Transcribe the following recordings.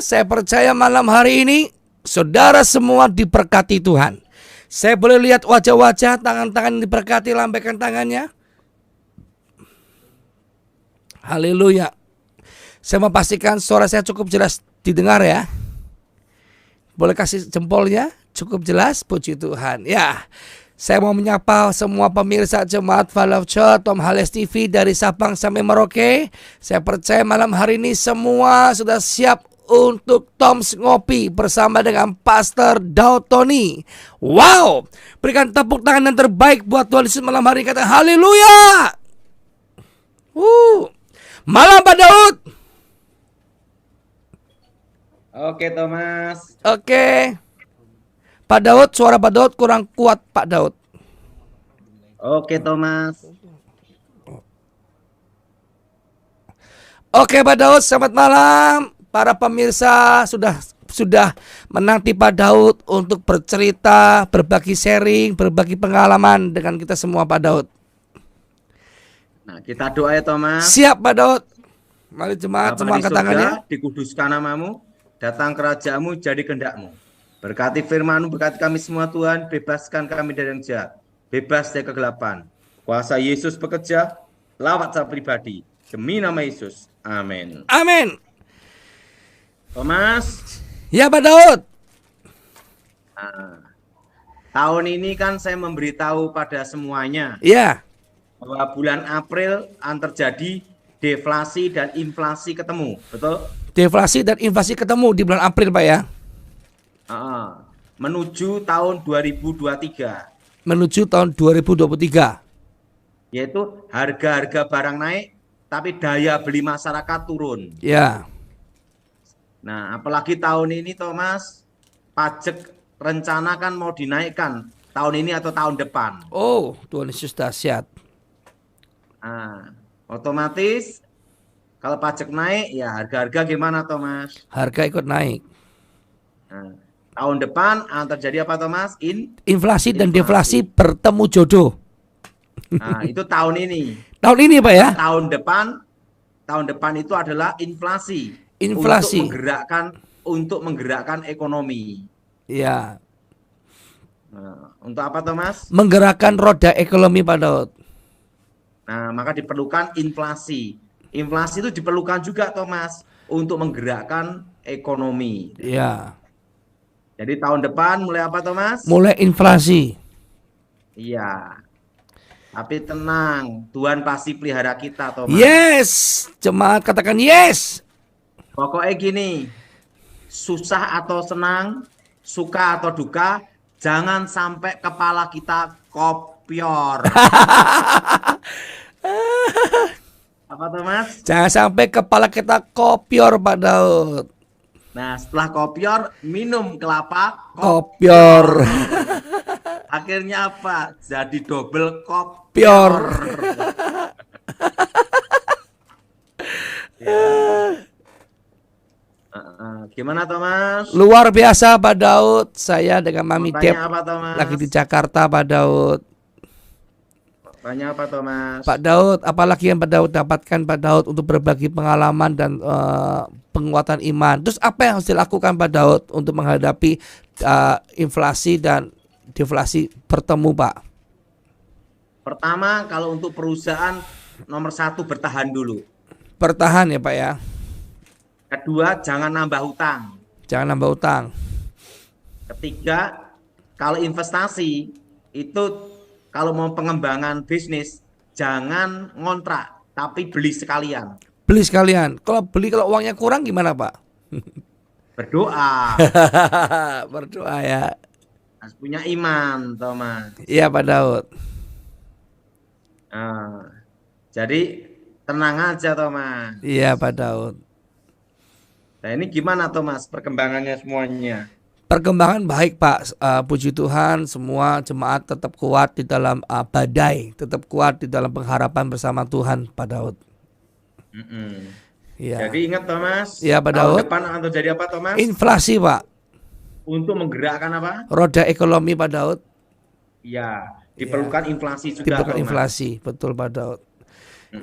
Saya percaya malam hari ini saudara semua diberkati Tuhan. Saya boleh lihat wajah-wajah, tangan-tangan diberkati, lambaikan tangannya. Haleluya. Saya memastikan suara saya cukup jelas didengar ya. Boleh kasih jempolnya, cukup jelas, puji Tuhan. Ya, saya mau menyapa semua pemirsa Jemaat Love Church Tom Hales TV dari Sabang sampai Merauke. Saya percaya malam hari ini semua sudah siap untuk Tom's Ngopi bersama dengan Pastor Daud Tony. Wow, berikan tepuk tangan yang terbaik buat Tuhan Yesus malam hari ini. Kata haleluya. Malam Pak Daud. Oke Thomas. Oke. Pak Daud, suara Pak Daud kurang kuat Pak Daud. Oke Thomas. Oke Pak Daud, selamat malam. Para pemirsa sudah menanti Pak Daud untuk bercerita, berbagi sharing, berbagi pengalaman dengan kita semua Pak Daud. Nah, kita doa ya Thomas. Siap Pak Daud. Mari jemaat semua angkat tangannya. Dikuduskan namamu, datang kerajaanmu, jadi kehendakmu. Berkati firman-Mu, berkati kami semua Tuhan, bebaskan kami dari yang jahat, bebas dari kegelapan. Kuasa Yesus bekerja, lawat saya pribadi, demi nama Yesus. Amin. Amin. Thomas. Ya Pak Daud. Nah, tahun ini kan saya memberitahu pada semuanya. Ya. Bahwa bulan April akan terjadi deflasi dan inflasi ketemu, betul? Deflasi dan inflasi ketemu di bulan April Pak ya. Menuju tahun 2023. Menuju tahun 2023. Yaitu harga-harga barang naik, tapi daya beli masyarakat turun. Ya. Nah, apalagi tahun ini Thomas, pajak rencana kan mau dinaikkan tahun ini atau tahun depan. Oh, Tuhan Yesus dahsyat. Nah, otomatis kalau pajak naik, ya harga-harga gimana Thomas? Harga ikut naik. Nah, tahun depan akan terjadi apa Thomas? Inflasi dan deflasi bertemu jodoh. Nah, itu tahun ini. Tahun ini Pak ya? Tahun depan itu adalah inflasi. Inflasi. Untuk menggerakkan ekonomi. Iya. Nah, untuk apa Thomas? Menggerakkan roda ekonomi Pak Daud. Nah, maka diperlukan inflasi. Inflasi itu diperlukan juga Thomas untuk menggerakkan ekonomi. Iya. Jadi tahun depan mulai apa Thomas? Mulai inflasi. Iya. Tapi tenang, Tuhan pasti pelihara kita Thomas. Yes, jemaat katakan yes. Pokoknya gini, susah atau senang, suka atau duka, jangan sampai kepala kita kopior. Apa Thomas? Jangan sampai kepala kita kopior Pak Daud. Nah, setelah kopior, minum kelapa kopior. Akhirnya apa? Jadi double kopior. Gimana Thomas? Luar biasa Pak Daud. Saya dengan Mami Dep lagi di Jakarta Pak Daud. Tanya apa Thomas? Pak Daud, apalagi yang Pak Daud dapatkan Pak Daud untuk berbagi pengalaman dan penguatan iman. Terus apa yang harus dilakukan Pak Daud untuk menghadapi inflasi dan deflasi bertemu Pak? Pertama, kalau untuk perusahaan nomor 1 bertahan dulu. Bertahan ya Pak ya. Kedua, jangan nambah utang. Jangan nambah utang. Ketiga, kalau investasi itu kalau mau pengembangan bisnis jangan ngontrak, tapi beli sekalian. Beli sekalian. Kalau uangnya kurang gimana Pak? Berdoa. Berdoa ya. Harus punya iman, Thomas. Iya Pak Daud. Jadi tenang aja Thomas. Iya Pak Daud. Nah ini gimana Thomas perkembangannya semuanya? Perkembangan baik Pak, puji Tuhan semua jemaat tetap kuat di dalam badai, tetap kuat di dalam pengharapan bersama Tuhan Pak Daud. Ya. Jadi ingat Thomas, ya, Pak Daud. Tahun depan akan terjadi apa Thomas? Inflasi Pak. Untuk menggerakkan apa? Roda ekonomi Pak Daud. Ya, diperlukan inflasi juga. Diperlukan Thomas. inflasi, betul Pak Daud.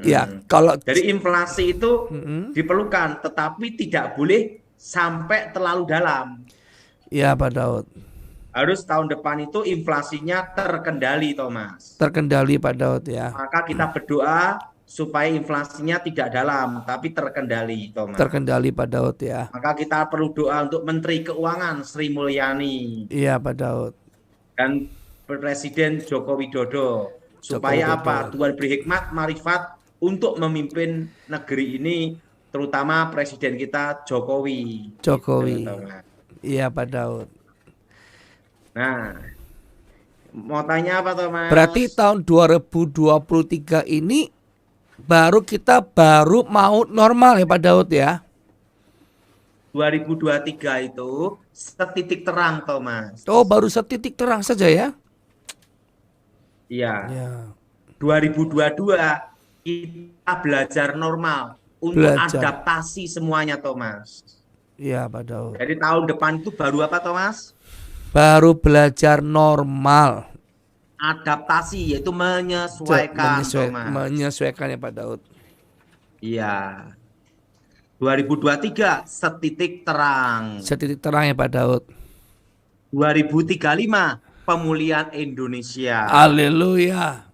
Ya, kalau jadi inflasi itu diperlukan, tetapi tidak boleh sampai terlalu dalam. Iya Pak Daud. Harus tahun depan itu inflasinya terkendali, Thomas. Terkendali Pak Daud ya. Maka kita berdoa supaya inflasinya tidak dalam, tapi terkendali, Thomas. Terkendali Pak Daud ya. Maka kita perlu doa untuk Menteri Keuangan Sri Mulyani. Iya Pak Daud. Dan Presiden Joko Widodo. Supaya apa? Tuhan beri hikmat, marifat untuk memimpin negeri ini, terutama Presiden kita Jokowi. Jokowi. Gitu, iya Pak Daud. Nah, mau tanya apa Thomas? Berarti tahun 2023 ini kita baru mau normal ya Pak Daud ya? 2023 itu setitik terang, Thomas. Oh, baru setitik terang saja ya? Iya. Ya. 2022 kita belajar normal untuk adaptasi semuanya, Thomas. Iya Pak Daud. Jadi tahun depan itu baru apa, Thomas? Baru belajar normal. Adaptasi, yaitu menyesuaikan, menyesuaikan ya Pak Daud. Iya. 2023 setitik terang. Setitik terang ya Pak Daud. 2035 pemulihan Indonesia. Haleluya.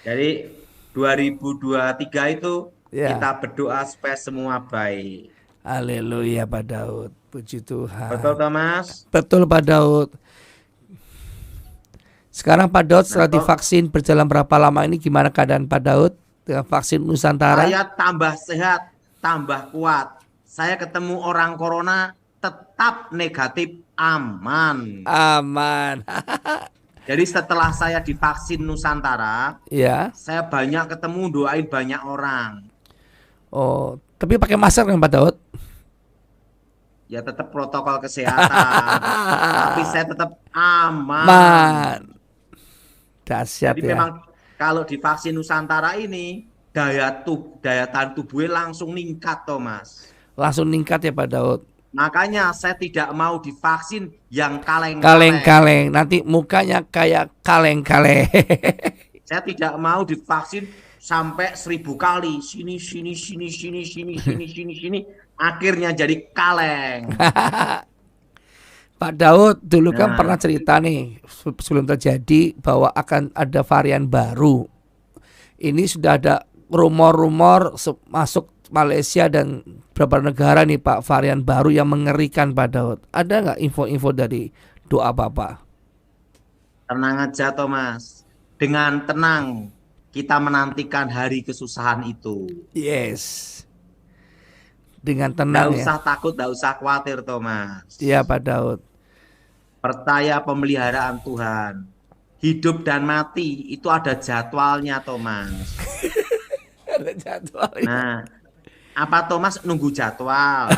Jadi 2023 itu kita berdoa supaya semua baik. Haleluya Pak Daud. Puji Tuhan. Betul Thomas? Betul Pak Daud. Sekarang Pak Daud setelah divaksin berjalan berapa lama ini, gimana keadaan Pak Daud dengan vaksin Nusantara? Saya tambah sehat, tambah kuat. Saya ketemu orang corona tetap negatif, aman. Aman. Jadi setelah saya divaksin Nusantara, saya banyak ketemu, doain banyak orang. Oh, tapi pakai masker kan Pak Daud? Ya tetap protokol kesehatan, tapi saya tetap aman. Dahsyat. Jadi memang kalau divaksin Nusantara ini daya tahan tubuhnya langsung meningkat, Thomas. Langsung meningkat ya Pak Daud. Makanya saya tidak mau divaksin yang kaleng-kaleng. Nanti mukanya kayak kaleng-kaleng. Saya tidak mau divaksin sampai 1000 kali. Sini. Akhirnya jadi kaleng. Pak Daud dulu kan pernah cerita nih sebelum terjadi bahwa akan ada varian baru. Ini sudah ada rumor-rumor masuk Malaysia dan beberapa negara nih Pak, varian baru yang mengerikan Pak Daud. Ada nggak info-info dari doa Bapak? Tenang aja Thomas. Dengan tenang kita menantikan hari kesusahan itu. Yes. Dengan tenang. Nggak usah takut, nggak usah khawatir Thomas. Iya Pak Daud. Percaya pemeliharaan Tuhan. Hidup dan mati itu ada jadwalnya Thomas. Ada jadwalnya. Nah, apa Thomas nunggu jadwal?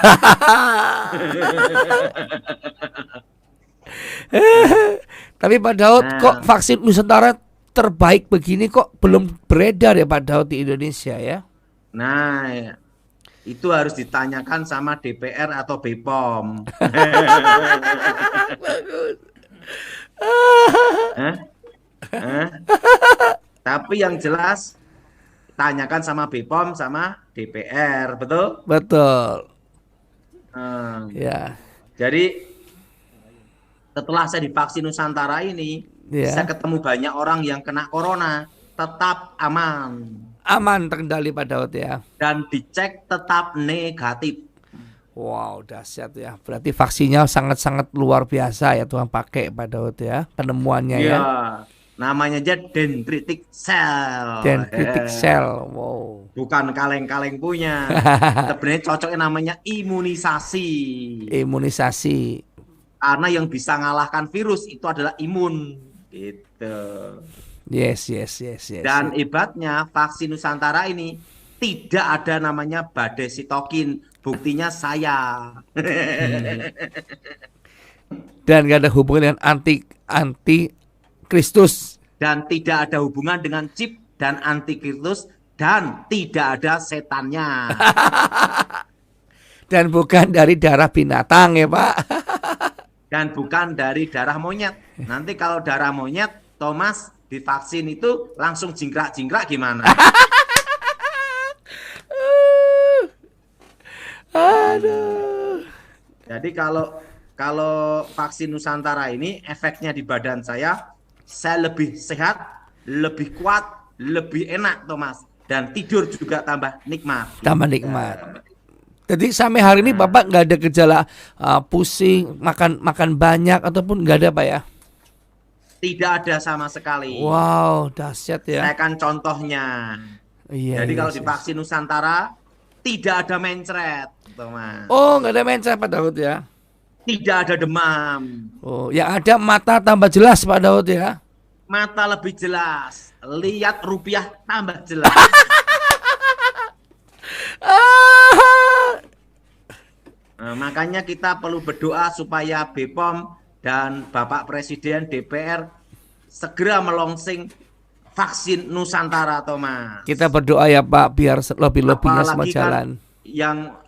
Tapi Pak Daud, kok vaksin Nusantara terbaik begini kok belum beredar ya Pak Daud di Indonesia ya? Nah, itu harus ditanyakan sama DPR atau BPOM. Bagus. Tapi yang jelas tanyakan sama BPOM sama DPR, betul? Betul. Ya. Jadi setelah saya divaksin Nusantara ini, saya ketemu banyak orang yang kena corona, tetap aman. Aman, terkendali Pak Daud ya. Dan dicek tetap negatif. Wow, dahsyat ya. Berarti vaksinnya sangat-sangat luar biasa ya Tuhan pakai Pak Daud ya, penemuannya ya. Namanya aja dendritic cell. Dendritic cell, wow. Bukan kaleng-kaleng punya. Sebenarnya cocoknya namanya imunisasi. Imunisasi. Karena yang bisa ngalahkan virus itu adalah imun, gitu. Yes. Dan hebatnya vaksin Nusantara ini tidak ada namanya badai sitokin. Buktinya saya. Dan gak ada hubungan dengan anti Kristus. Dan tidak ada hubungan dengan chip dan antikristus. Dan tidak ada setannya. Dan bukan dari darah binatang ya Pak. Dan bukan dari darah monyet. Nanti kalau darah monyet, Thomas divaksin itu langsung jingkrak-jingkrak gimana? Aduh. Jadi kalau vaksin Nusantara ini efeknya di badan saya lebih sehat, lebih kuat, lebih enak, Thomas. Dan tidur juga tambah nikmat. Tambah nikmat. Jadi sampai hari ini Bapak nggak ada gejala pusing, makan banyak ataupun nggak ada Pak ya? Tidak ada sama sekali. Wow, dahsyat ya. Saya kan contohnya. Iya, Jadi iya, kalau iya. divaksin Nusantara tidak ada mencret, Thomas. Oh, nggak ada mencret Pak Daud ya? Tidak ada demam. Oh, yang ada mata tambah jelas Pak Daud ya? Mata lebih jelas. Lihat rupiah tambah jelas. Nah, makanya kita perlu berdoa supaya BPOM dan Bapak Presiden DPR segera melongsing vaksin Nusantara, Thomas. Kita berdoa ya Pak, biar lobby-lobbynya semua Apalagi jalan.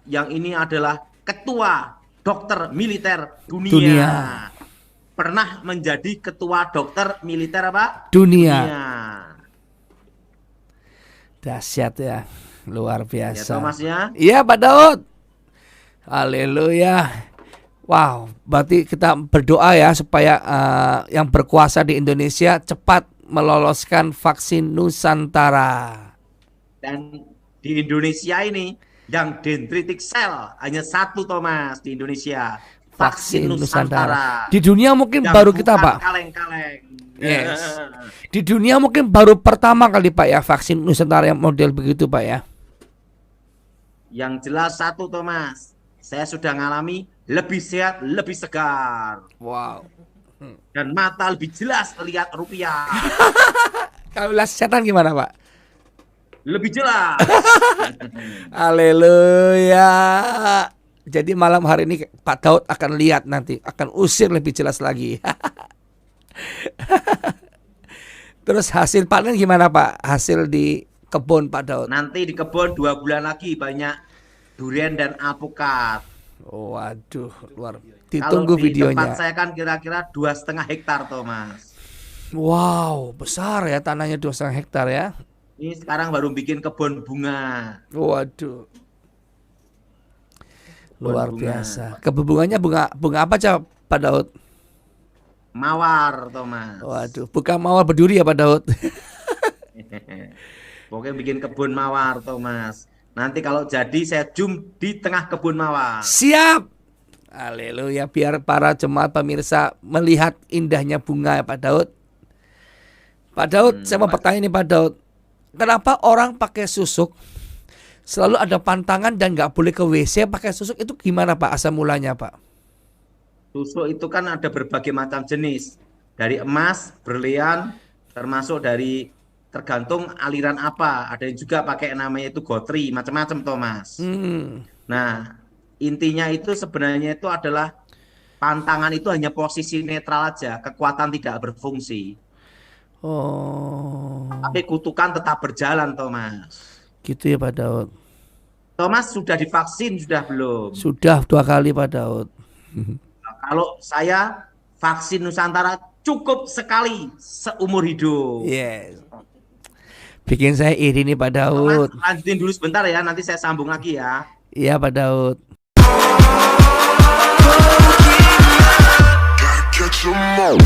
yang ini adalah ketua dokter militer dunia. Dunia. Pernah menjadi ketua dokter militer apa? Dunia. Dunia. Dahsyat ya, luar Ya, biasa. Thomas ya. Iya Pak Daud. Haleluya. Wow, berarti kita berdoa ya supaya yang berkuasa di Indonesia cepat meloloskan vaksin Nusantara. Dan di Indonesia ini yang dendritic cell hanya satu, Thomas, di Indonesia. Vaksin Nusantara. Di dunia mungkin Yang baru kita bukan Pak. kaleng-kaleng. Yes. Di dunia mungkin baru pertama kali Pak ya vaksin Nusantara yang model begitu Pak ya. Yang jelas satu, Thomas. Saya sudah ngalami lebih sehat, lebih segar. Wow. Dan mata lebih jelas lihat rupiah. Kalau lihat setan gimana Pak? Lebih jelas. Haleluya. Jadi malam hari ini Pak Daud akan lihat nanti, akan usir lebih jelas lagi. Terus hasil panen gimana Pak? Hasil di kebun Pak Daud? Nanti di kebun 2 bulan lagi banyak durian dan alpukat. Oh, waduh, Kalau ditunggu di videonya. tempat saya kan kira-kira 2,5 hektar, Thomas. Wow, besar ya tanahnya 2,5 hektar ya. Ini sekarang baru bikin kebun bunga. Waduh. Luar Bunga. biasa. Kebun bunganya bunga apa aja Pak Daud? Mawar, Thomas. Waduh, bukan mawar berduri ya Pak Daud. Pokoknya bikin kebun mawar, Thomas. Nanti kalau jadi saya zoom di tengah kebun mawar. Siap. Haleluya, biar para jemaat pemirsa melihat indahnya bunga ya Pak Daud. Pak Daud, saya mau bertanya nih Pak Daud. Kenapa orang pakai susuk selalu ada pantangan dan nggak boleh ke WC pakai susuk, itu gimana Pak asal mulanya Pak? Susuk itu kan ada berbagai macam jenis. Dari emas, berlian, termasuk dari tergantung aliran apa. Ada yang juga pakai namanya itu gotri, macam-macam, Thomas. Nah, intinya itu sebenarnya itu adalah pantangan itu hanya posisi netral aja, kekuatan tidak berfungsi. Oh, Tapi kutukan tetap berjalan, Thomas. gitu ya Pak Daud. Thomas sudah divaksin, sudah belum? Sudah 2 kali Pak Daud. Nah, kalau saya vaksin Nusantara cukup sekali seumur hidup. Yes. Bikin saya iri nih Pak Daud. Thomas, lanjutin dulu sebentar ya, nanti saya sambung lagi ya. Iya Pak Daud. Catch 'em all.